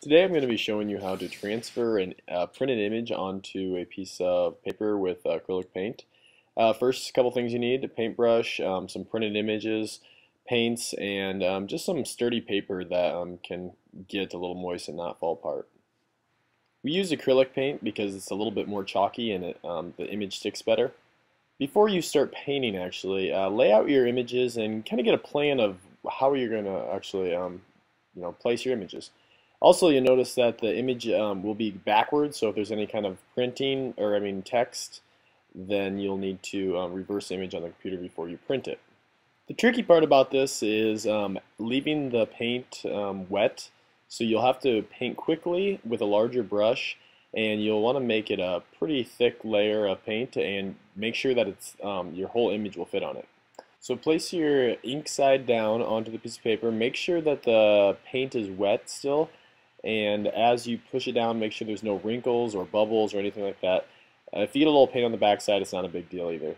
Today I'm going to be showing you how to transfer a printed image onto a piece of paper with acrylic paint. First, a couple things you need: a paintbrush, some printed images, paints, and just some sturdy paper that can get a little moist and not fall apart. We use acrylic paint because it's a little bit more chalky and the image sticks better. Before you start painting, actually, lay out your images and kind of get a plan of how you're going to actually place your images. Also, you'll notice that the image will be backwards, so if there's any kind of printing, or text, then you'll need to reverse the image on the computer before you print it. The tricky part about this is leaving the paint wet, so you'll have to paint quickly with a larger brush, and you'll want to make it a pretty thick layer of paint and make sure that it's your whole image will fit on it. So place your ink side down onto the piece of paper, make sure that the paint is wet still, and as you push it down, make sure there's no wrinkles or bubbles or anything like that. If you get a little paint on the back side, it's not a big deal either.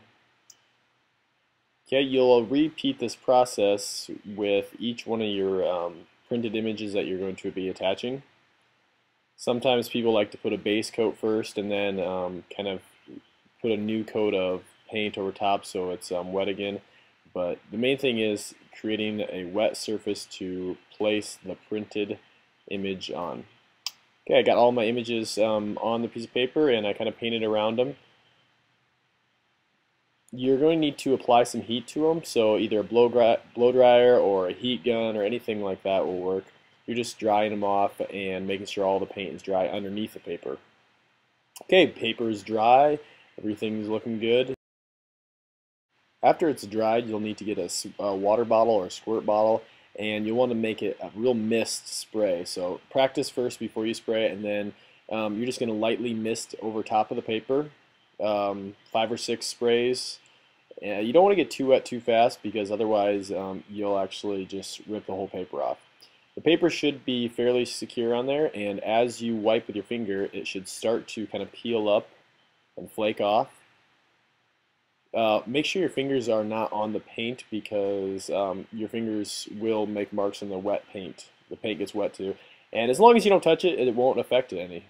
Okay, you'll repeat this process with each one of your printed images that you're going to be attaching. Sometimes people like to put a base coat first and then kind of put a new coat of paint over top so it's wet again. But the main thing is creating a wet surface to place the printed image on. Okay, I got all my images on the piece of paper and I kind of painted around them. You're going to need to apply some heat to them, so either a blow dryer or a heat gun or anything like that will work. You're just drying them off and making sure all the paint is dry underneath the paper. Okay, paper is dry, everything's looking good. After it's dried, you'll need to get a water bottle or a squirt bottle, and you'll want to make it a real mist spray. So practice first before you spray it, and then you're just going to lightly mist over top of the paper, 5 or 6 sprays. You don't want to get too wet too fast because otherwise you'll actually just rip the whole paper off. The paper should be fairly secure on there, and as you wipe with your finger, it should start to kind of peel up and flake off. Make sure your fingers are not on the paint because your fingers will make marks on the wet paint. The paint gets wet too. And as long as you don't touch it, it won't affect it any.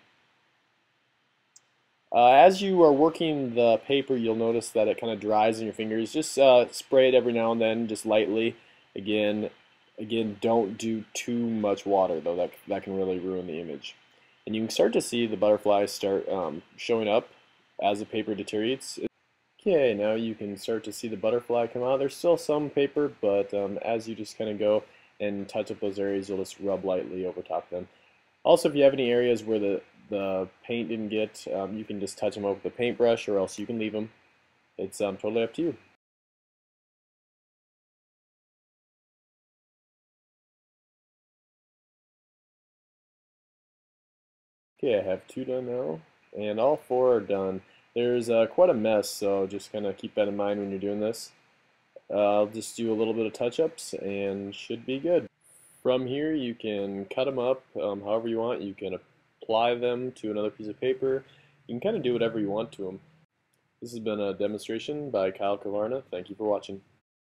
As you are working the paper, you'll notice that it kind of dries in your fingers. Just spray it every now and then, just lightly. Again, don't do too much water, though. That can really ruin the image. And you can start to see the butterflies start showing up as the paper deteriorates. Okay, now you can start to see the butterfly come out. There's still some paper, but as you just kind of go and touch up those areas, you'll just rub lightly over top of them. Also, if you have any areas where the paint didn't get, you can just touch them up with a paintbrush, or else you can leave them. It's totally up to you. Okay, I have 2 done now, and all 4 are done. There's quite a mess, so just kind of keep that in mind when you're doing this. I'll just do a little bit of touch-ups and should be good. From here, you can cut them up however you want. You can apply them to another piece of paper. You can kind of do whatever you want to them. This has been a demonstration by Kyle Kavarna. Thank you for watching.